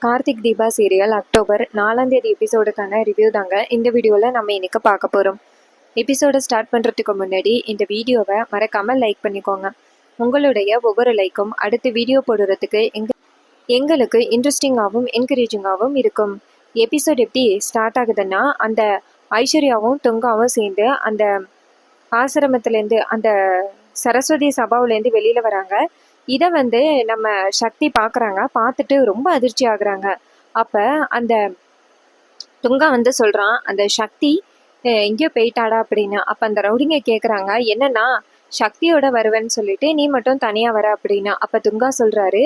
Karthik Deepa serial October 4ஆம் தேதி எபிசோடுக்கான review தாங்க இந்த வீடியோவில் நம்ம இன்னைக்கு பார்க்க போகிறோம். எபிசோடை ஸ்டார்ட் பண்ணுறதுக்கு முன்னாடி இந்த வீடியோவை மறக்காமல் லைக் பண்ணிக்கோங்க. உங்களுடைய ஒவ்வொரு லைக்கும் அடுத்து வீடியோ போடுறதுக்கு எங்களுக்கு இன்ட்ரெஸ்டிங்காகவும் என்கரேஜிங்காகவும் இருக்கும். எபிசோட் எப்படி ஸ்டார்ட் ஆகுதுன்னா, அந்த ஐஸ்வர்யாவும் துங்காவும் சேர்ந்து அந்த ஆசிரமத்துலேருந்து அந்த சரஸ்வதி சபாவிலேருந்து வெளியில் வராங்க. இதை நம்ம சக்தி பார்க்குறாங்க. பார்த்துட்டு ரொம்ப அதிர்ச்சி ஆகுறாங்க. அப்போ அந்த துங்கா சொல்கிறான், அந்த சக்தி எங்கேயோ போயிட்டாடா அப்படின்னு. அப்போ அந்த ரவுடிங்க கேட்குறாங்க, என்னன்னா சக்தியோட வருவேன்னு சொல்லிட்டு நீ மட்டும் தனியாக வர அப்படின்னு. அப்போ துங்கா சொல்கிறாரு,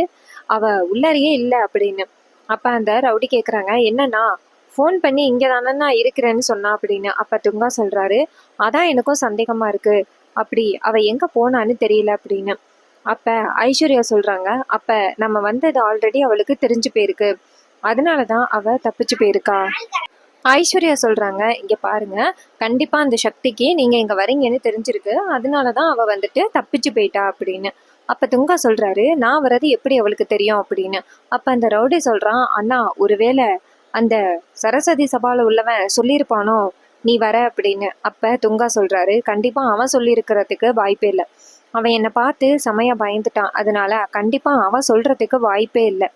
அவள் உள்ளறையே இல்லை அப்படின்னு. அப்போ அந்த ரவுடி கேட்குறாங்க, என்னன்னா ஃபோன் பண்ணி இங்கே தானே நான் இருக்கிறேன்னு சொன்னா அப்படின்னு. அப்போ துங்கா சொல்கிறாரு, அதான் எனக்கும் சந்தேகமாக இருக்குது, அப்படி அவள் எங்கே போனான்னு தெரியல அப்படின்னு. அப்போ ஐஸ்வர்யா சொல்கிறாங்க, அப்போ நம்ம வந்தது ஆல்ரெடி அவளுக்கு தெரிஞ்சு போயிருக்கு, அதனால தான் அவள் தப்பிச்சு போயிருக்கா. ஐஸ்வர்யா சொல்கிறாங்க, இங்கே பாருங்க, கண்டிப்பாக அந்த சக்திக்கு நீங்கள் இங்கே வரீங்கன்னு தெரிஞ்சிருக்கு, அதனால தான் அவள் தப்பிச்சு போயிட்டா அப்படின்னு. அப்போ துங்கா சொல்கிறாரு, நான் வர்றது எப்படி அவளுக்கு தெரியும் அப்படின்னு. அப்போ அந்த ரவுடி சொல்கிறான், அண்ணா ஒருவேளை அந்த சரஸ்வதி சபாவில் உள்ளவன் சொல்லியிருப்பானோ நீ வர அப்படின்னு. அப்போ துங்கா சொல்கிறாரு, கண்டிப்பாக அவன் சொல்லியிருக்கிறதுக்கு வாய்ப்பே இல்லை, அவன் என்னை பார்த்து செமையா பயந்துட்டான், அதனால கண்டிப்பாக அவன் சொல்கிறதுக்கு வாய்ப்பே இல்லை,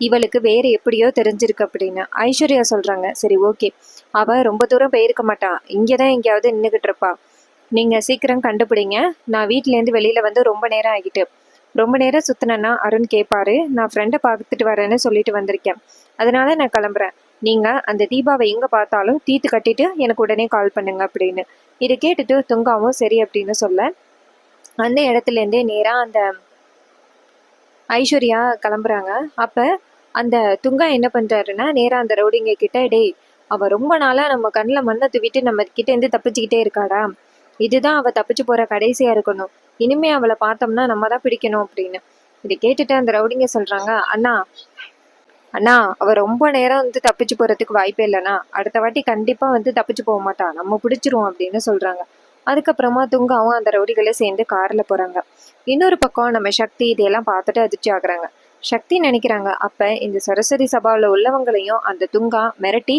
இவளுக்கு வேறு எப்படியோ தெரிஞ்சிருக்கு அப்படின்னு. ஐஸ்வர்யா சொல்கிறாங்க, சரி ஓகே, அவள் ரொம்ப தூரம் போயிருக்க மாட்டான், இங்கே தான் எங்கேயாவது நின்றுக்கிட்டு இருப்பா, நீங்கள் சீக்கிரம் கண்டுபிடிங்க, நான் வீட்டிலேருந்து வெளியில் ரொம்ப நேரம் ஆகிட்டு, ரொம்ப நேரம் சுற்றினேன்னா அருண் கேட்பாரு, நான் ஃப்ரெண்டை பார்த்துட்டு வரேன்னு சொல்லிட்டு வந்திருக்கேன், அதனால நான் கிளம்புறேன், நீங்கள் அந்த தீபாவை எங்கே பார்த்தாலும் தீத்து கட்டிட்டு எனக்கு உடனே கால் பண்ணுங்க அப்படின்னு. இதை கேட்டுட்டு துங்காவும் சரி அப்படின்னு சொல்ல, அந்த இடத்துலேருந்தே நேராக அந்த ஐஸ்வர்யா கிளம்புறாங்க. அப்போ அந்த துங்கா என்ன பண்ணுறாருன்னா, நேராக அந்த ரவுடிங்க கிட்ட, டேய் அவள் ரொம்ப நாளாக நம்ம கண்ணில் மண்ணை தூவிட்டு நம்ம கிட்டேருந்து தப்பிச்சுக்கிட்டே இருக்காடா, இதுதான் அவள் தப்பிச்சு போகிற கடைசியாக இருக்கணும், இனிமே அவளை பார்த்தோம்னா நம்ம தான் பிடிக்கணும் அப்படின்னு. இதை கேட்டுட்டு அந்த ரவுடிங்க சொல்கிறாங்க, அண்ணா அண்ணா அவள் ரொம்ப நேரம் தப்பிச்சு போகிறதுக்கு வாய்ப்பே இல்லைண்ணா, அடுத்த வாட்டி கண்டிப்பாக தப்பிச்சு போக மாட்டா, நம்ம பிடிச்சிருவோம் அப்படின்னு சொல்கிறாங்க. அதுக்கப்புறமா துங்காவும் அந்த ரவுடிகளே சேர்ந்து காரில் போகிறாங்க. இன்னொரு பக்கம் நம்ம சக்தி இதையெல்லாம் பார்த்துட்டு அதிர்ச்சி ஆகுறாங்க. சக்தி நினைக்கிறாங்க, அப்போ இந்த சரஸ்வதி சபாவில் உள்ளவங்களையும் அந்த துங்கா மிரட்டி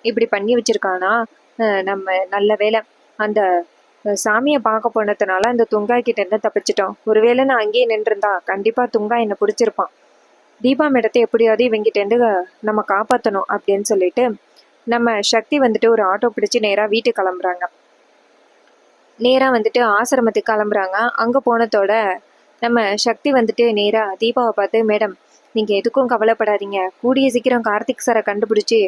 இப்படி பண்ணி வச்சிருக்கானா, நம்ம நல்ல வேலை அந்த சாமியை பார்க்க போனதுனால அந்த துங்கா கிட்ட இருந்து தப்பிச்சிட்டோம், ஒருவேளை நான் அங்கேயே நின்றுருந்தா கண்டிப்பாக துங்கா என்னை பிடிச்சிருப்பான், தீபா மேடத்தை எப்படியாவது இவங்கிட்டேருந்து நம்ம காப்பாற்றணும் அப்படின்னு சொல்லிட்டு நம்ம சக்தி ஒரு ஆட்டோ பிடிச்சி நேராக வீட்டுக்கு கிளம்புறாங்க. நேராக ஆசிரமத்துக்கு கிளம்புறாங்க. அங்கே போனதோட நம்ம சக்தி நேராக தீபாவை பார்த்து, மேடம் நீங்கள் எதுக்கும் கவலைப்படாதீங்க, கூடிய சீக்கிரம் கார்த்திக் சாரை கண்டுபிடிச்சி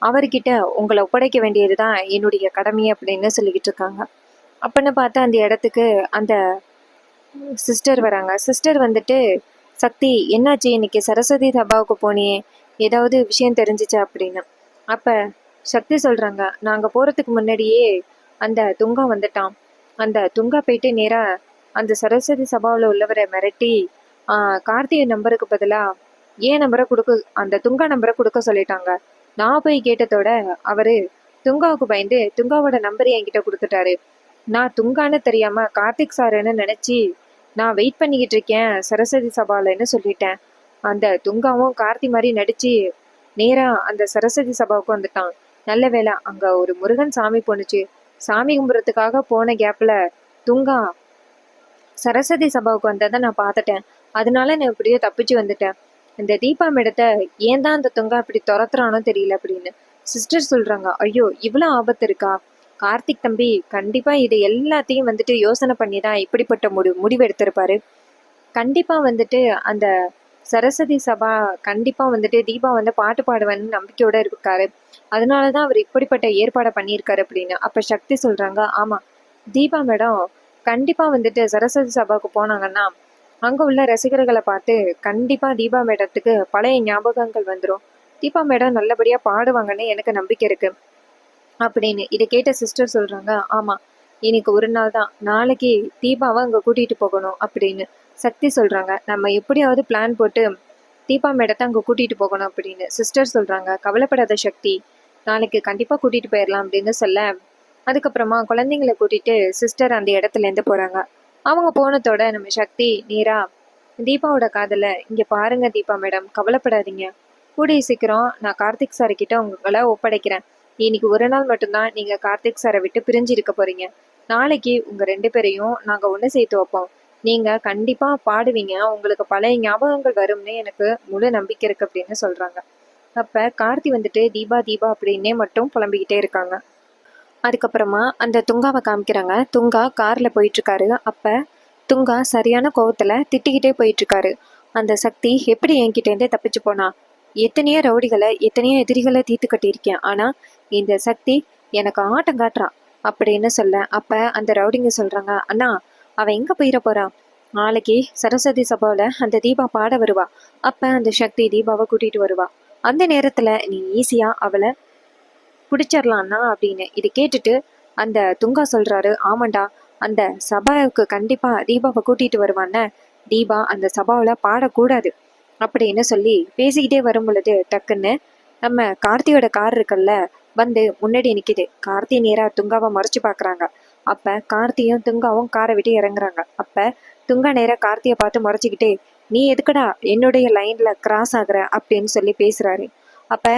அவர்கிட்ட உங்களை ஒப்படைக்க வேண்டியது தான் என்னுடைய கடமை அப்படின்னு சொல்லிக்கிட்டு இருக்காங்க. அப்படின்னு பார்த்தா அந்த இடத்துக்கு அந்த சிஸ்டர் வராங்க. சிஸ்டர் சக்தி என்னாச்சு, இன்னைக்கு சரஸ்வதி சபாவுக்கு போனியே, ஏதாவது விஷயம் தெரிஞ்சிச்சா அப்படின்னு. அப்போ சக்தி சொல்கிறாங்க, நாங்கள் போகிறதுக்கு முன்னாடியே அந்த துங்கா வந்துட்டான், அந்த துங்கா போயிட்டு நேராக அந்த சரஸ்வதி சபாவில் உள்ளவரை மிரட்டி கார்த்திகை நம்பருக்கு பதிலாக ஏன் நம்பரை கொடுக்க, அந்த துங்கா நம்பரை கொடுக்க சொல்லிட்டாங்க. நான் போய் கேட்டதோட அவர் துங்காவுக்கு பயந்து துங்காவோட நம்பரை என்கிட்ட கொடுத்துட்டாரு. நான் துங்கான்னு தெரியாமல் கார்த்திக் சாருன்னு நினச்சி நான் வெயிட் பண்ணிக்கிட்டு இருக்கேன் சரஸ்வதி சபாலன்னு சொல்லிட்டேன். அந்த துங்காவும் கார்த்தி மாதிரி நடித்து நேராக அந்த சரஸ்வதி சபாவுக்கு வந்துட்டான். நல்ல வேளை அங்கே ஒரு முருகன் சாமி போணுச்சு, சாமி கும்பிட்றதுக்காக போன கேப்பில் துங்கா சரஸ்வதி சபாவுக்கு வந்ததை நான் பார்த்துட்டேன், அதனால நான் இப்படியோ தப்பிச்சு வந்துட்டேன். இந்த தீபா மேடத்தை ஏன் தான் அந்த துங்கா இப்படி துரத்துறானோ தெரியல அப்படின்னு. சிஸ்டர் சொல்கிறாங்க, ஐயோ இவ்வளோ ஆபத்து இருக்கா, கார்த்திக் தம்பி கண்டிப்பாக இது எல்லாத்தையும் யோசனை பண்ணி தான் இப்படிப்பட்ட முடிவு எடுத்திருப்பாரு. கண்டிப்பாக அந்த சரஸ்வதி சபா கண்டிப்பாக தீபா பாட்டு பாடுவேன்னு நம்பிக்கையோடு இருக்காரு, அதனால தான் அவர் இப்படிப்பட்ட ஏற்பாடை பண்ணியிருக்காரு அப்படின்னு. அப்போ சக்தி சொல்கிறாங்க, ஆமாம் தீபா மேடம் கண்டிப்பாக சரஸ்வதி சபாவுக்கு போனாங்கன்னா அங்கே உள்ள ரசிகர்களை பார்த்து கண்டிப்பாக தீபா மேடத்துக்கு பழைய ஞாபகங்கள் வந்துடும், தீபா மேடம் நல்லபடியாக பாடுவாங்கன்னு எனக்கு நம்பிக்கை இருக்குது அப்படின்னு. இதை கேட்ட சிஸ்டர் சொல்கிறாங்க, ஆமாம் இன்னைக்கு ஒரு நாள் தான், நாளைக்கு தீபாவை அங்கே கூட்டிகிட்டு போகணும் அப்படின்னு. சக்தி சொல்கிறாங்க, நம்ம எப்படியாவது பிளான் போட்டு தீபா மேடத்தை அங்கே கூட்டிகிட்டு போகணும் அப்படின்னு. சிஸ்டர் சொல்கிறாங்க, கவலைப்படாத சக்தி, நாளைக்கு கண்டிப்பாக கூட்டிகிட்டு போயிடலாம் அப்படின்னு சொல்ல, அதுக்கப்புறமா குழந்தைங்களை கூட்டிகிட்டு சிஸ்டர் அந்த இடத்துலேருந்து போகிறாங்க. அவங்க போனதோட நம்ம சக்தி நேராக தீபாவோட காதலை, இங்கே பாருங்க தீபா மேடம் கவலைப்படாதீங்க, கூடிய சீக்கிரம் நான் கார்த்திக் சார் கிட்ட உங்களை ஒப்படைக்கிறேன். இன்னைக்கு ஒரு நாள் மட்டும்தான் நீங்க கார்த்திக் சாரை விட்டு பிரிஞ்சு இருக்க போறீங்க. நாளைக்கு உங்க 2 பேரையும் நாங்க ஒண்ணு சேர்த்து வைப்போம். நீங்க கண்டிப்பா பாடுவீங்க. உங்களுக்கு பழைய ஞாபகங்கள் வரும்னு எனக்கு முழு நம்பிக்கை இருக்கு அப்படின்னு சொல்றாங்க. அப்ப கார்த்தி வந்துட்டு தீபா தீபா அப்படின்னே மட்டும் புலம்பிக்கிட்டே இருக்காங்க. அதுக்கப்புறமா அந்த துங்காவை காமிக்கிறாங்க. துங்கா கார்ல போயிட்டு இருக்காரு. அப்ப துங்கா சரியான கோவத்துல திட்டிக்கிட்டே போயிட்டு இருக்காரு. அந்த சக்தி எப்படி என்கிட்ட இருந்தே தப்பிச்சு போனா? எத்தனையோ ரவுடிகளை எத்தனையோ எதிரிகளை தீர்த்து கட்டியிருக்கேன். ஆனா இந்த சக்தி எனக்கு ஆட்டம் காட்டுறான் அப்படின்னு சொல்ல, அப்ப அந்த ரவுடிங்க சொல்றாங்க, அண்ணா அவன் எங்க போயிட போறான்? நாளைக்கு சரஸ்வதி சபாவில அந்த தீபா பாட வருவா. அப்ப அந்த சக்தி தீபாவை கூட்டிட்டு வருவா. அந்த நேரத்துல நீ ஈஸியா அவளை பிடிச்சிடலான்னா அப்படின்னு. இது கேட்டுட்டு அந்த துங்கா சொல்றாரு, ஆமாண்டா அந்த சபாவுக்கு கண்டிப்பா தீபாவை கூட்டிட்டு வருவான்னு. தீபா அந்த சபாவில பாடக்கூடாது அப்படின்னு சொல்லி பேசிக்கிட்டே வரும் பொழுது டக்குன்னு நம்ம கார்த்தியோட கார் இருக்குல்ல வந்து முன்னாடி நிக்குது. கார்த்தி நேரா துங்காவை மறைச்சு பாக்குறாங்க. அப்ப கார்த்தியும் துங்காவும் காரை விட்டு இறங்குறாங்க. அப்ப துங்கா நேரா கார்த்தியை பார்த்து மறைச்சுக்கிட்டே, நீ எதுக்குடா என்னுடைய லைன்ல கிராஸ் ஆகுற அப்படின்னு சொல்லி பேசுறாரு. அப்ப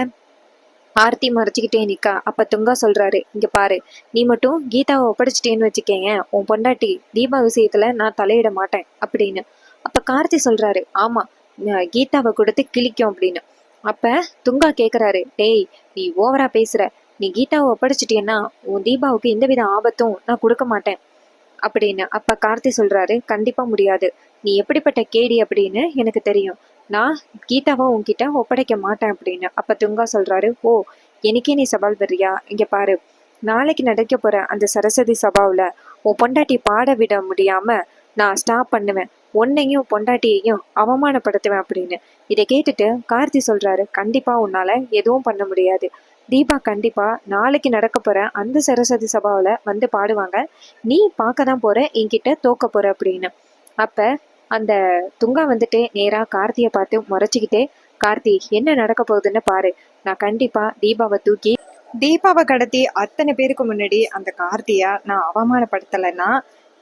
ஆர்த்தி மறைச்சிக்கிட்டே நிக்கா. அப்ப துங்கா சொல்றாரு, இங்க பாரு, நீ மட்டும் கீதாவை ஒப்படைச்சிட்டேன்னு வச்சுக்கேங்க, உன் பொண்டாட்டி தீபா விஷயத்துல நான் தலையிட மாட்டேன் அப்படின்னு. அப்ப கார்த்தி சொல்றாரு, ஆமா கீதாவை கொடுத்து கிழிக்கும் அப்படின்னு. அப்ப துங்கா கேக்குறாரு, டேய் நீ ஓவரா பேசுற, நீ கீதாவை ஒப்படைச்சிட்டேன்னா உன் தீபாவுக்கு எந்தவித ஆபத்தும் நான் கொடுக்க மாட்டேன் அப்படின்னு. அப்ப கார்த்தி சொல்றாரு, கண்டிப்பா முடியாது, நீ எப்படிப்பட்ட கேடி அப்படின்னு எனக்கு தெரியும், நான் கீதாவை உன்கிட்ட ஒப்படைக்க மாட்டேன் அப்படின்னு. அப்ப துங்கா சொல்றாரு, ஓ எனக்கே நீ சவால் வர்றியா? இங்க பாரு, நாளைக்கு நடக்க போற அந்த சரஸ்வதி சபாவுல உன் பொண்டாட்டி பாட விட முடியாம நான் ஸ்டாப் பண்ணுவேன், உன்னையும் பொண்டாட்டியையும் அவமானப்படுத்துவேன் அப்படின்னு. இதை கேட்டுட்டு கார்த்தி சொல்றாரு, கண்டிப்பா உன்னால எதுவும் பண்ண முடியாது. தீபா கண்டிப்பா நாளைக்கு நடக்க போற அந்த சரஸ்வதி சபாவில வந்து பாடுவாங்க. நீ பார்க்க தான் போற, என்கிட்ட தோக்க போற அப்படின்னு. அப்ப அந்த துங்கா வந்துட்டு நேரா கார்த்தியை பார்த்து முறைச்சிக்கிட்டே, கார்த்தி என்ன நடக்க போகுதுன்னு பாரு, நான் கண்டிப்பா தீபாவை கடத்தி அத்தனை பேருக்கு முன்னாடி அந்த கார்த்தியா நான் அவமானப்படுத்தலைன்னா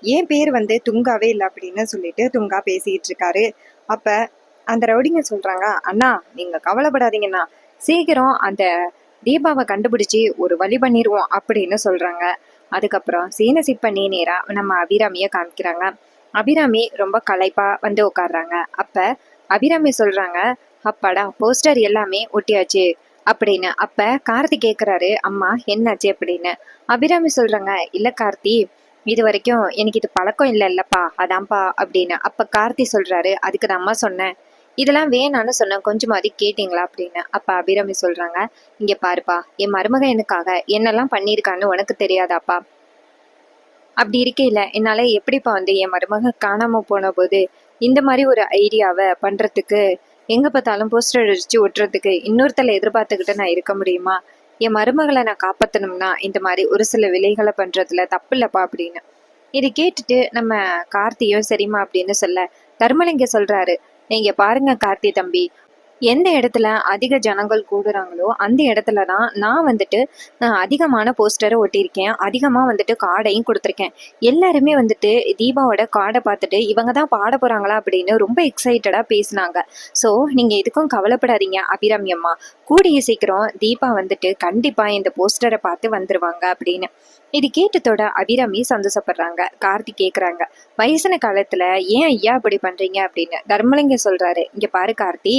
என் பேர் வந்து துங்காவே இல்லை அப்படின்னு சொல்லிட்டு துங்கா பேசிட்டு இருக்காரு. அப்ப அந்த ரவுடிங்க சொல்றாங்க, அண்ணா நீங்க கவலைப்படாதீங்கண்ணா, சீக்கிரம் அந்த தீபாவை கண்டுபிடிச்சி ஒரு வழி பண்ணிடுவோம் அப்படின்னு சொல்றாங்க. அதுக்கப்புறம் சீனை சிப் பண்ணி நேரா நம்ம அபிராமிய காமிக்கிறாங்க. அபிராமி ரொம்ப களைப்பா வந்து உட்காடுறாங்க. அப்ப அபிராமி சொல்றாங்க, அப்பாடா போஸ்டர் எல்லாமே ஒட்டியாச்சு அப்படின்னு. அப்ப கார்த்தி கேக்குறாரு, அம்மா என்னாச்சு அப்படின்னு. அபிராமி சொல்றாங்க, இல்ல கார்த்தி, இது வரைக்கும் எனக்கு இது பழக்கம் இல்லைல்லப்பா, அதான்ப்பா அப்படின்னு. அப்ப கார்த்தி சொல்றாரு, அதுக்கு நான் அம்மா சொன்னேன், இதெல்லாம் வேணான்னு சொன்னேன், கொஞ்சமாதி கேட்டீங்களா அப்படின்னு. அப்ப அபிராமி சொல்றாங்க, இங்க பாருப்பா, என் மருமக எனக்காக என்னெல்லாம் பண்ணியிருக்கான்னு உனக்கு தெரியாதாப்பா? அப்படி இருக்கையில என்னால எப்படிப்பா வந்து என் மருமக காணாம போன போது இந்த மாதிரி ஒரு ஐடியாவை பண்றதுக்கு, எங்க பார்த்தாலும் போஸ்டர் அடிச்சு ஒட்டுறதுக்கு இன்னொருத்தலை எதிர்பார்த்துக்கிட்டு நான் இருக்க முடியுமா? என் மருமகளை நான் காப்பாத்தணும்னா இந்த மாதிரி ஒரு சில விலைகளை பண்றதுல தப்பு இல்லப்பா அப்படின்னு. இது கேட்டுட்டு நம்ம கார்த்தியும் சரிம்மா அப்படின்னு சொல்ல, தர்மலிங்க சொல்றாரு, நீங்க பாருங்க கார்த்தி தம்பி, எந்த இடத்துல அதிக ஜனங்கள் கூடுறாங்களோ அந்த இடத்துல தான் நான் வந்துட்டு அதிகமான போஸ்டரை ஒட்டியிருக்கேன், அதிகமாக வந்துட்டு கார்டையும் கொடுத்துருக்கேன். எல்லாருமே வந்துட்டு தீபாவோட கார்டை பார்த்துட்டு இவங்க தான் பாட போகிறாங்களா அப்படின்னு ரொம்ப எக்ஸைட்டடாக பேசினாங்க. ஸோ நீங்கள் எதுக்கும் கவலைப்படாதீங்க அபிராமி அம்மா, கூடிய சீக்கிரம் தீபா வந்துட்டு கண்டிப்பாக இந்த போஸ்டரை பார்த்து வந்துடுவாங்க அப்படின்னு. இது கேட்டதோட அபிராமி சந்தோஷப்படுறாங்க. கார்த்தி கேட்குறாங்க, வயசான காலத்தில் ஏன் ஐயா இப்படி பண்ணுறீங்க அப்படின்னு. தர்மலிங்க சொல்கிறாரு, இங்கே பாரு கார்த்தி,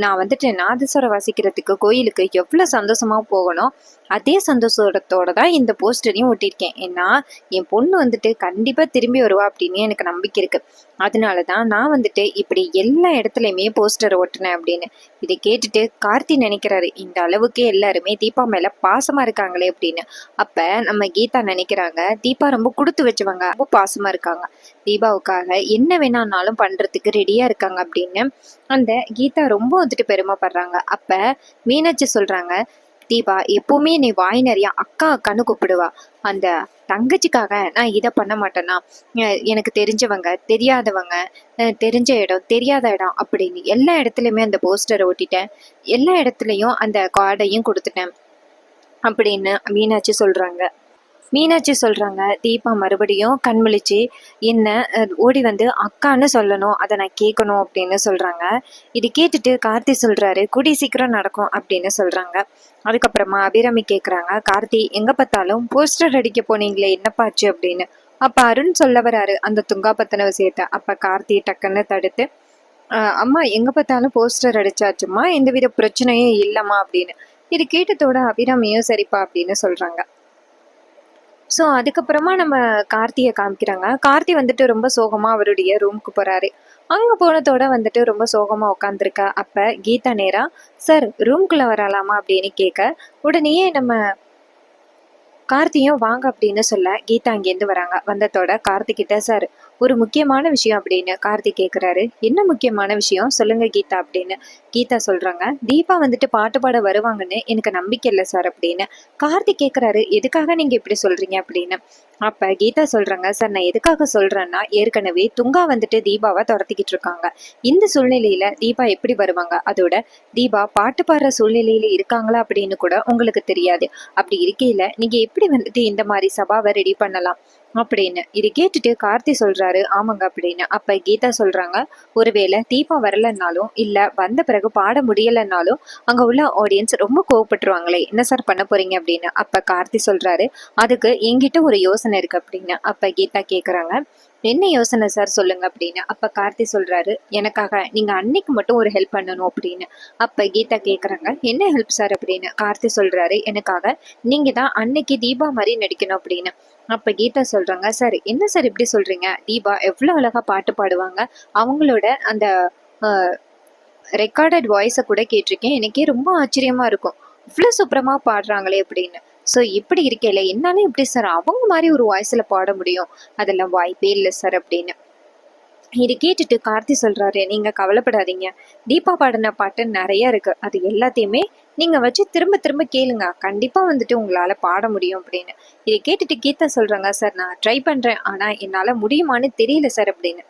நான் வந்துட்டு நாதஸ்வரம் வாசிக்கிறதுக்கு கோயிலுக்கு எவ்வளோ சந்தோஷமா போகணும், அதே சந்தோஷத்தோட தான் இந்த போஸ்டரையும் ஒட்டியிருக்கேன். ஏன்னா என் பொண்ணு வந்துட்டு கண்டிப்பாக திரும்பி வருவா அப்படின்னு எனக்கு நம்பிக்கை இருக்கு. அதனால தான் நான் வந்துட்டு இப்படி எல்லா இடத்துலையுமே போஸ்டர் ஒட்டினேன் அப்படின்னு. இதை கேட்டுட்டு கார்த்தி நினைக்கிறாரு, இந்த அளவுக்கு எல்லாருமே தீபா மேல பாசமா இருக்காங்களே அப்படின்னு. அப்ப நம்ம கீதா நினைக்கிறாங்க, தீபா ரொம்ப கொடுத்து வச்சவங்க, ரொம்ப பாசமா இருக்காங்க, தீபாவுக்காக என்ன வேணான்னாலும் பண்றதுக்கு ரெடியா இருக்காங்க அப்படின்னு அந்த கீதா ரொம்ப வந்துட்டு பெருமைப்படுறாங்க. அப்ப மீனாட்சி சொல்றாங்க, தீபா எப்பவுமே நீ வாய் நிறைய அக்கா அக்கான்னு கூப்பிடுவா, அந்த தங்கச்சிக்காக நான் இதை பண்ண மாட்டேன்னா, எனக்கு தெரிஞ்சவங்க தெரியாதவங்க, தெரிஞ்ச இடம் தெரியாத இடம் அப்படின்னு எல்லா இடத்துலையுமே அந்த போஸ்டரை ஒட்டிட்டேன், எல்லா இடத்துலையும் அந்த கார்டையும் கொடுத்துட்டேன் அப்படின்னு மீனாட்சி சொல்றாங்க. மீனாட்சி சொல்றாங்க. தீபா மறுபடியும் கண் விழிச்சு, என்ன ஓடி வந்து அக்கான்னு சொல்லணும். அத நான் கேட்கணும் அப்படின்னு சொல்றாங்க. இது கேட்டுட்டு கார்த்தி சொல்றாரு, கூடிய சீக்கிரம் நடக்கும் அப்படின்னு சொல்றாங்க. அதுக்கப்புறமா அபிராமி கேக்குறாங்க, கார்த்தி எங்க பார்த்தாலும் போஸ்டர் அடிக்க போனீங்களே என்னப்பா ஆச்சு அப்படின்னு. அப்ப அருண் சொல்ல வராரு அந்த துங்கா பத்தின விஷயத்த. அப்ப கார்த்தி டக்குன்னு தடுத்து, அம்மா எங்க பார்த்தாலும் போஸ்டர் அடிச்சாச்சும்மா, எந்தவித பிரச்சனையும் இல்லம்மா அப்படின்னு. இது கேட்டதோட அபிராமியும் சரிப்பா அப்படின்னு சொல்றாங்க. ஸோ அதுக்கப்புறமா நம்ம கார்த்தியை காமிக்கிறாங்க. கார்த்தி வந்துட்டு ரொம்ப சோகமா அவருடைய ரூமுக்கு போறாரு. அங்க போனதோட வந்துட்டு ரொம்ப சோகமா உட்காந்துருக்கா. அப்ப கீதா நேரா, சார் ரூம்குள்ள வரலாமா அப்படின்னு கேட்க, உடனேயே நம்ம கார்த்தியும் வாங்க அப்படின்னு சொல்ல கீதா அங்கேருந்து வராங்க. வந்ததோட கார்த்திகிட்ட, சார் ஒரு முக்கியமான விஷயம் அப்படின்னு கார்த்தி கேட்குறாரு. என்ன முக்கியமான விஷயம் சொல்லுங்க கீதா அப்படின்னு. கீதா சொல்றாங்க, தீபா வந்துட்டு பாட்டு பாட வருவாங்கன்னு எனக்கு நம்பிக்கை இல்லை சார் அப்படின்னு. கார்த்தி கேட்குறாரு, எதுக்காக நீங்க இப்படி சொல்றீங்க அப்படின்னு. அப்ப கீதா சொல்றாங்க, சார் நான் எதுக்காக சொல்றேன்னா, ஏற்கனவே துங்கா வந்துட்டு தீபாவை துரத்திக்கிட்டு இருக்காங்க. இந்த சூழ்நிலையில தீபா எப்படி வருவாங்க? அதோட தீபா பாட்டு பாடுற சூழ்நிலையில இருக்காங்களா அப்படின்னு கூட உங்களுக்கு தெரியாது. அப்படி இருக்கையில நீங்க எப்படி வந்துட்டு இந்த மாதிரி சபாவை ரெடி பண்ணலாம் அப்படின்னு. இது கேட்டுட்டு கார்த்தி சொல்றாரு, ஆமாங்க அப்படின்னு. அப்ப கீதா சொல்றாங்க, ஒருவேளை தீபா வரலன்னாலும் இல்ல வந்த பிறகு பாட முடியலன்னாலும் அங்க உள்ள ஆடியன்ஸ் ரொம்ப கோவப்பட்டுருவாங்களே, என்ன சார் பண்ண போறீங்க அப்படின்னு. அப்ப கார்த்தி சொல்றாரு, அதுக்கு என்கிட்ட ஒரு யோசனை இருக்கு அப்படின்னு. அப்ப கீதா கேக்குறாங்க, என்ன யோசனை சார் சொல்லுங்க அப்படின்னு. அப்ப கார்த்தி சொல்றாரு, எனக்காக நீங்க அன்னைக்கு மட்டும் ஒரு ஹெல்ப் பண்ணணும் அப்படின்னு. அப்ப கீதா கேக்குறாங்க, என்ன ஹெல்ப் சார் அப்படின்னு. கார்த்தி சொல்றாரு, எனக்காக நீங்க தான் அன்னைக்கு தீபா மாதிரி நடிக்கணும் அப்படின்னு. அப்ப கீதா சொல்றாங்க, சார் என்ன சார் இப்படி சொல்றீங்க, தீபா எவ்வளவு அழகா பாட்டு பாடுவாங்க, அவங்களோட அந்த ரெக்கார்டட் வாய்ஸை கூட கேட்டிருக்கேன், எனக்கே ரொம்ப ஆச்சரியமா இருக்கும், இவ்வளோ சூப்பரமா பாடுறாங்களே அப்படின்னு. ஸோ இப்படி இருக்கையில என்னால எப்படி சார் அவங்க மாதிரி ஒரு வாய்ஸ்ல பாட முடியும், அதெல்லாம் வாய்ப்பே இல்லை சார் அப்படின்னு. இது கேட்டுட்டு கார்த்தி சொல்றாரு, நீங்க கவலைப்படாதீங்க, தீபா பாடின பாட்டு நிறைய இருக்கு, அது எல்லாத்தையுமே நீங்க வச்சு திரும்ப திரும்ப கேளுங்க, கண்டிப்பா வந்துட்டு உங்களால பாட முடியும் அப்படின்னு. இதை கேட்டுட்டு கீதா சொல்றாங்க, சார் நான் ட்ரை பண்றேன், ஆனா என்னால முடியுமான்னு தெரியல சார் அப்படின்னு.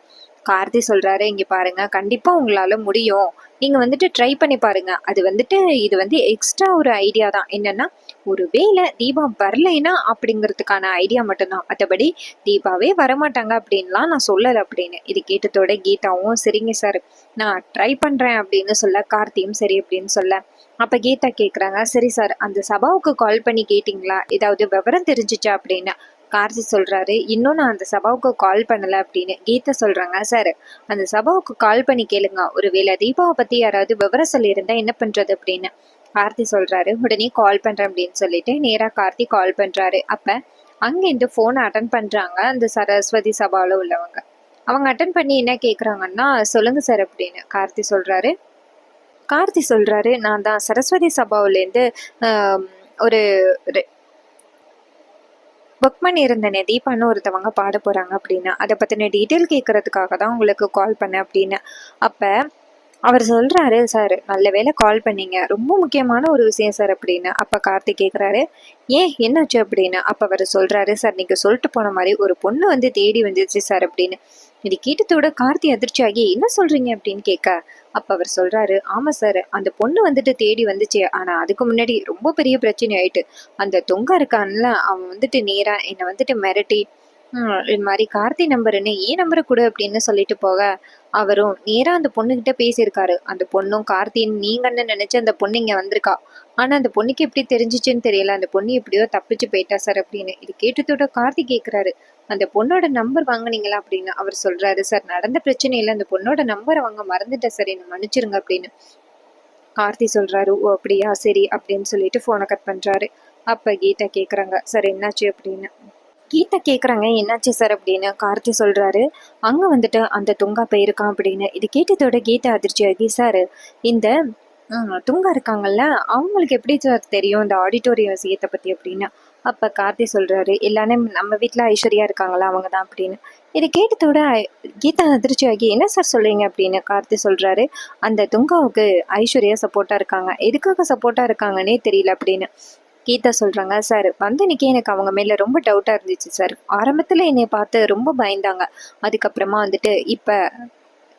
கார்த்தி சொல்றாரு, இங்க பாருங்க கண்டிப்பா உங்களால முடியும், நீங்க வந்துட்டு ட்ரை பண்ணி பாருங்க, அது வந்துட்டு இது வந்து எக்ஸ்ட்ரா ஒரு ஐடியா தான், என்னன்னா ஒருவேளை தீபா வரலைன்னா அப்படிங்கிறதுக்கான ஐடியா மட்டும்தான், மற்றபடி தீபாவே வரமாட்டாங்க அப்படின்லாம் நான் சொல்லலை அப்படின்னு. இது கேட்டதோட கீதாவும் சரிங்க சார் நான் ட்ரை பண்றேன் அப்படின்னு சொல்ல, கார்த்தியும் சரி அப்படின்னு சொல்ல, அப்ப கீதா கேக்குறாங்க, சரி சார் அந்த சபாவுக்கு கால் பண்ணி கேட்டீங்களா, ஏதாவது விவரம் தெரிஞ்சிச்சா அப்படின்னு. கார்த்தி சொல்றாரு, இன்னும் நான் அந்த சபாவுக்கு கால் பண்ணல அப்படின்னு. கீதா சொல்றாங்க, சார் அந்த சபாவுக்கு கால் பண்ணி கேளுங்க, ஒருவேளை தீபாவை பத்தி யாராவது விவரம் சொல்லியிருந்தா என்ன பண்றது அப்படின்னு. கார்த்தி சொல்றாரு, உடனே கால் பண்றேன் அப்படின்னு சொல்லிட்டு நேரா கார்த்தி கால் பண்றாரு. அப்ப அங்கிருந்து போன் அட்டன் பண்றாங்க அந்த சரஸ்வதி சபால உள்ளவங்க. அவங்க அட்டன் பண்ணி என்ன கேக்குறாங்கன்னா, சொல்லுங்க சார் அப்படின்னு. கார்த்தி சொல்றாரு, நான் தான் சரஸ்வதி சபாவிலேருந்து ஒரு புக் பண்ணியிருந்தேனே, தீபான்னு ஒருத்தவங்க பாட போறாங்க அப்படின்னு, அதை பத்தின டீட்டெயில் கேட்கறதுக்காக தான் உங்களுக்கு கால் பண்ணேன் அப்படின்னு. அப்ப அவர் சொல்றாரு, சார் நல்ல வேளை கால் பண்ணீங்க, ரொம்ப முக்கியமான ஒரு விஷயம் சார் அப்படின்னு. அப்ப கார்த்திக் கேக்குறாரு, ஏன் என்னாச்சு அப்படின்னு. அப்ப அவர் சொல்றாரு, சார் நீங்க சொல்லிட்டு போன மாதிரி ஒரு பொண்ணு வந்து தேடி வந்துச்சு சார் அப்படின்னு. இது கேட்டதோட கார்த்தி அதிர்ச்சியாகி, என்ன சொல்றீங்க அப்படின்னு கேட்க, அப்ப அவர் சொல்றாரு, ஆமா சார் அந்த பொண்ணு வந்துட்டு தேடி வந்துச்சு, ஆனா அதுக்கு முன்னாடி ரொம்ப பெரிய பிரச்சனை ஆயிட்டு, அந்த தொங்கா இருக்கான்ல அவன் வந்துட்டு நேரா என்னை வந்துட்டு மிரட்டி, இது மாதிரி கார்த்தி நம்பருன்னு ஏன் நம்பரை கொடு அப்படின்னு சொல்லிட்டு போக, அவரும் நேரா அந்த பொண்ணுகிட்ட பேசியிருக்காரு. அந்த பொண்ணும் கார்த்தின்னு நீங்கன்னு நினைச்சு அந்த பொண்ணு இங்க வந்திருக்கா, ஆனா அந்த பொண்ணுக்கு எப்படி தெரிஞ்சிச்சுன்னு தெரியல, அந்த பொண்ணு எப்படியோ தப்பிச்சு போயிட்டா சார் அப்படின்னு. இது கேட்டதோட கார்த்தி கேக்குறாரு, அந்த பொண்ணோட நம்பர் வாங்குனீங்களா அப்படின்னு. அவர் சொல்றாரு, சார் நடந்த பிரச்சனையில அந்த பொண்ணோட நம்பரை வாங்க மறந்துட்டேன் சார், என்ன மன்னிச்சிருங்க அப்படின்னு. கார்த்தி சொல்றாரு, ஓ அப்படியா சரி அப்படின்னு சொல்லிட்டு போனை கட் பண்றாரு. அப்ப கீதா கேக்குறாங்க, சார் என்னாச்சு அப்படின்னு. கீதா கேக்குறாங்க, என்னாச்சு சார் அப்படின்னு. கார்த்தி சொல்றாரு, அங்க வந்துட்டு அந்த துங்கா போயிருக்கான் அப்படின்னு. இது கேட்டதோட கீதா அதிர்ச்சியாகி, சார் இந்த துங்கா இருக்காங்கல்ல அவங்களுக்கு எப்படி சார் தெரியும் இந்த ஆடிட்டோரியம் விஷயத்தை பத்தி அப்படின்னு. அப்ப கார்த்தி சொல்றாரு, எல்லாமே நம்ம வீட்டுல ஐஸ்வர்யா இருக்காங்களா அவங்க தான் அப்படின்னு. இது கேட்டதோட கீதா அதிர்ச்சியாகி, என்ன சார் சொல்றீங்க அப்படின்னு. கார்த்தி சொல்றாரு, அந்த துங்காவுக்கு ஐஸ்வர்யா சப்போர்ட்டா இருக்காங்க, எதுக்காக சப்போர்ட்டா இருக்காங்கன்னே தெரியல அப்படின்னு. கீதா சொல்றாங்க, சார் வந்தன்னைக்கே எனக்கு அவங்க மேல ரொம்ப டவுட்டா இருந்துச்சு சார், ஆரம்பத்துல என்னை பார்த்து ரொம்ப பயந்தாங்க, அதுக்கப்புறமா வந்துட்டு இப்ப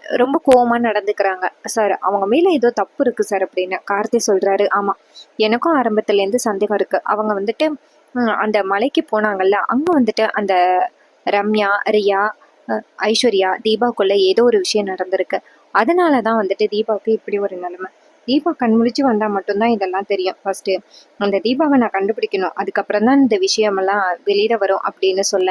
ரொம்ப கோவமா நடந்துக்கிறாங்க சார், அவங்க மேல ஏதோ தப்பு இருக்கு சார் அப்படின்னு. கார்த்தி சொல்றாரு, ஆமா எனக்கும் ஆரம்பத்துல இருந்து சந்தேகம் இருக்கு, அவங்க வந்துட்டு அந்த மலைக்கு போனாங்கல்ல, அங்க வந்துட்டு அந்த ரம்யா, ரியா, ஐஸ்வர்யா, தீபாக்குள்ள ஏதோ ஒரு விஷயம் நடந்திருக்கு. அதனால தான் வந்துட்டு தீபாவுக்கு இப்படி ஒரு நிலைமை. தீபா கண் முழிச்சு வந்தா மட்டும்தான் இதெல்லாம் தெரியும். ஃபர்ஸ்ட் அந்த தீபாவை நான் கண்டுபிடிக்கணும். அதுக்கப்புறம் தான் இந்த விஷயமெல்லாம் வெளியில வரும் அப்படின்னு சொல்ல,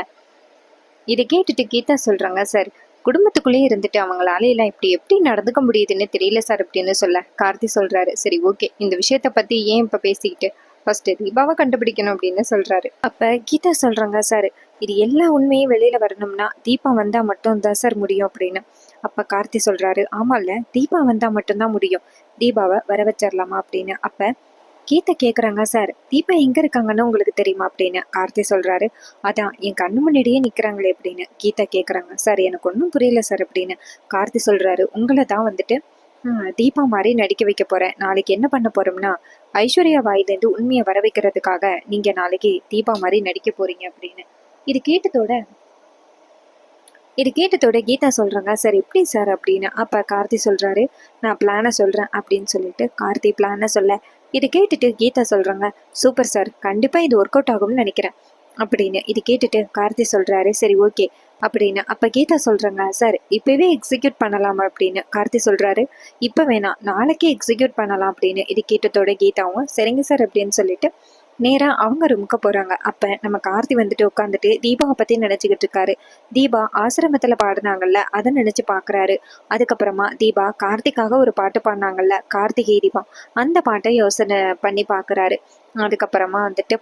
இதை கேட்டுட்டு கீதா சொல்றாங்க, சார் குடும்பத்துக்குள்ளேயே இருந்துட்டு அவங்களால எல்லாம் இப்படி எப்படி நடந்துக்க முடியுதுன்னு தெரியல சார் அப்படின்னு சொல்ல, கார்த்தி சொல்றாரு, சரி ஓகே, இந்த விஷயத்த பத்தி ஏன் இப்ப பேசிக்கிட்டு, ஃபர்ஸ்ட் தீபாவை கண்டுபிடிக்கணும் அப்படின்னு சொல்றாரு. அப்ப கீதா சொல்றாங்க, சார் இது எல்லா உண்மையும் வெளியில வரணும்னா தீபா வந்தா மட்டும் தான் சார் முடியும் அப்படின்னு. அப்ப கார்த்தி சொல்றாரு, ஆமால தீபா வந்தா மட்டும்தான் முடியும், தீபாவை வர வச்சிடலாமா அப்படின்னு. அப்ப கீதா கேக்குறாங்க, சார் தீபா எங்க இருக்காங்கன்னு உங்களுக்கு தெரியுமா அப்படின்னு. கார்த்தி சொல்றாரு, அதான் என் கண்ணு முன்னாடியே நிக்கிறாங்களே அப்படின்னு. கீதா கேக்குறாங்க, சார் எனக்கு ஒன்றும் புரியல சார் அப்படின்னு. கார்த்தி சொல்றாரு, உங்களை தான் வந்துட்டு தீபா மாதிரி நடிக்க வைக்க போறேன். நாளைக்கு என்ன பண்ண போறோம்னா, ஐஸ்வர்யா வாயிலேருந்து உண்மையை வர வைக்கிறதுக்காக நீங்க நாளைக்கு தீபா மாதிரி நடிக்க போறீங்க அப்படின்னு. இது கேட்டதோட கீதா சொல்றாங்க, சார் எப்படி சார் அப்படின்னு. அப்ப கார்த்தி சொல்றாரு, நான் பிளானை சொல்றேன் அப்படின்னு சொல்லிட்டு கார்த்தி பிளானை சொல்ல, இது கேட்டுட்டு கீதா சொல்றாங்க, சூப்பர் சார், கண்டிப்பா இது ஒர்க் அவுட் ஆகும்னு நினைக்கிறேன் அப்படின்னு. இது கேட்டுட்டு கார்த்தி சொல்றாரு, சரி ஓகே அப்படின்னு. அப்ப கீதா சொல்றாங்க, சார் இப்பவே எக்ஸிக்யூட் பண்ணலாமா அப்படின்னு. கார்த்தி சொல்றாரு, இப்ப வேணாம், நாளைக்கே எக்ஸிக்யூட் பண்ணலாம் அப்படின்னு. இது கேட்டதோட கீதாவும் சரிங்க சார் அப்படின்னு சொல்லிட்டு நேரா அவங்க ரூமுக்கு போறாங்க. அப்ப நம்ம கார்த்தி வந்துட்டு உட்காந்துட்டு தீபாவை பத்தி நினைச்சுக்கிட்டு இருக்காரு. தீபா ஆசிரமத்துல பாடுனாங்கல்ல, அதை நினைச்சு பாக்குறாரு. அதுக்கப்புறமா தீபா கார்த்திக்காக ஒரு பாட்டு பாடினாங்கல்ல, கார்த்திகை தீபம், அந்த பாட்டை யோசனை பண்ணி பாக்குறாரு. அதுக்கப்புறமா வந்துட்டு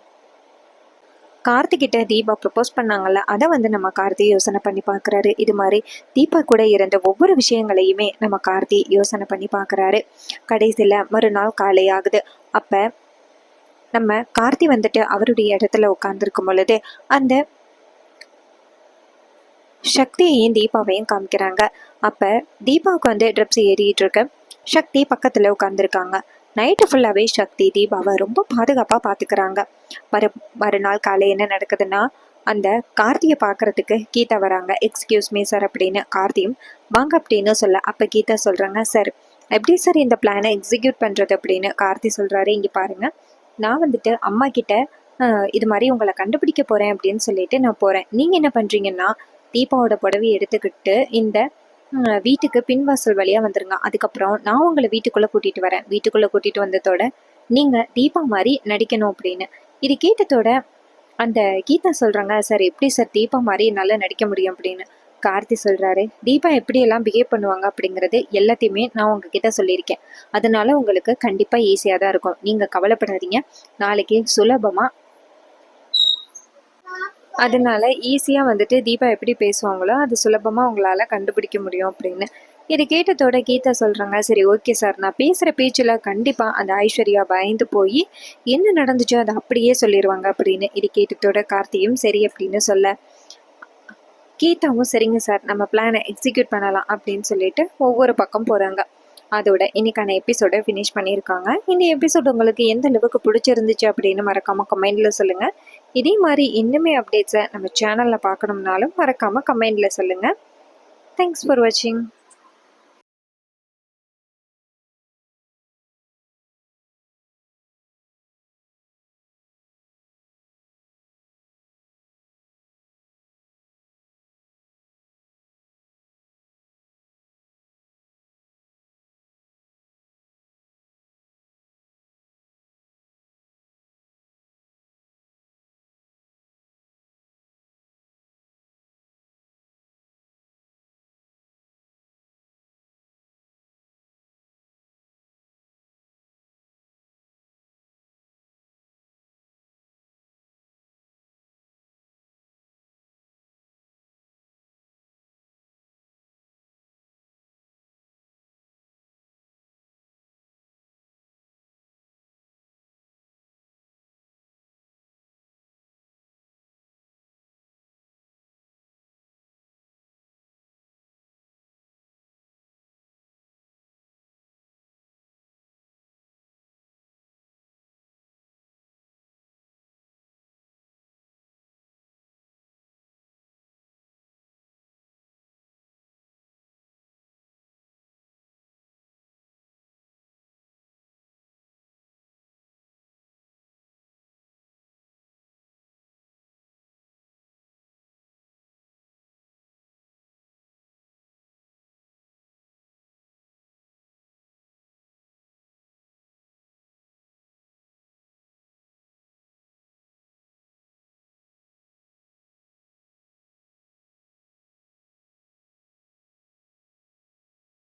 கார்த்திகிட்ட தீபா ப்ரப்போஸ் பண்ணாங்கல்ல, அதை வந்து நம்ம கார்த்தி யோசனை பண்ணி பாக்குறாரு. இது மாதிரி தீபா கூட இருந்த ஒவ்வொரு விஷயங்களையுமே நம்ம கார்த்தி யோசனை பண்ணி பாக்குறாரு. கடைசியில மறுநாள் காலை ஆகுது. அப்ப நம்ம கார்த்தி வந்துட்டு அவருடைய இடத்துல உட்கார்ந்துருக்கும் பொழுது அந்த சக்தியையும் தீபாவையும் காமிக்கிறாங்க. அப்ப தீபாவுக்கு வந்து ட்ரிப்ஸ் ஏறிட்டு இருக்கு. சக்தி பக்கத்துல உட்கார்ந்துருக்காங்க. நைட்டு ஃபுல்லாவே சக்தி தீபாவை ரொம்ப பாதுகாப்பா பாத்துக்கிறாங்க. மறுநாள் காலை என்ன நடக்குதுன்னா, அந்த கார்த்தியை பாக்குறதுக்கு கீதா வராங்க. எக்ஸ்கியூஸ் மீ சார் அப்படின்னு. கார்த்தியும் வாங்க அப்படின்னு சொல்ல, அப்ப கீதா சொல்றாங்க, சார் எப்படி சார் இந்த பிளானை எக்ஸிக்யூட் பண்றது அப்படின்னு. கார்த்தி சொல்றாரு, இங்க பாருங்க, நான் வந்துட்டு அம்மா கிட்ட இது மாதிரி உங்களை கண்டுபிடிக்க போறேன் அப்படின்னு சொல்லிட்டு நான் போறேன். நீங்க என்ன பண்றீங்கன்னா, தீபாவோட புடவையை எடுத்துக்கிட்டு இந்த வீட்டுக்கு பின்வாசல் வழியா வந்துருங்க. அதுக்கப்புறம் நான் உங்களை வீட்டுக்குள்ள கூட்டிட்டு வரேன். வீட்டுக்குள்ள கூட்டிட்டு வந்ததோட நீங்க தீபா மாதிரி நடிக்கணும் அப்படின்னு. இது கேட்டதோட அந்த கீதா சொல்றாங்க, சார் எப்படி சார் தீபா மாதிரி என்னால நடிக்க முடியும் அப்படின்னு. கார்த்தி சொல்றாரு, தீபா எப்படி எல்லாம் பிஹேவ் பண்ணுவாங்க அப்படிங்கறது எல்லாத்தையுமே நான் உங்ககிட்ட சொல்லியிருக்கேன். அதனால உங்களுக்கு கண்டிப்பா ஈஸியா தான் இருக்கும். நீங்க கவலைப்படாதீங்க. நாளைக்கு சுலபமா அதனால ஈஸியா வந்துட்டு தீபா எப்படி பேசுவாங்களோ அது சுலபமா உங்களால கண்டுபிடிக்க முடியும் அப்படின்னு. இது கேட்டதோட கீதா சொல்றாங்க, சரி ஓகே சார், நான் பேசுற பேச்சுல கண்டிப்பா அந்த ஐஸ்வர்யா பயந்து போய் என்ன நடந்துச்சோ அதை அப்படியே சொல்லிடுவாங்க அப்படின்னு. இது கேட்டதோட கார்த்தியும் சரி அப்படின்னு சொல்ல, கீதாவும் சரிங்க சார், நம்ம பிளானை எக்ஸிக்யூட் பண்ணலாம் அப்படின்னு சொல்லிட்டு ஒவ்வொரு பக்கம் போறாங்க. அதோட இன்னைக்கான எபிசோட ஃபினிஷ் பண்ணியிருக்காங்க. இந்த எபிசோட் உங்களுக்கு எந்த அளவுக்கு பிடிச்சிருந்துச்சு அப்படின்னு மறக்காம கமெண்ட்ல சொல்லுங்க. இதே மாதிரி இன்னுமே அப்டேட்ஸை நம்ம சேனல்ல பார்க்கணும்னாலும் மறக்காம கமெண்ட்ல சொல்லுங்க. தேங்க்ஸ் ஃபார் வாட்சிங்.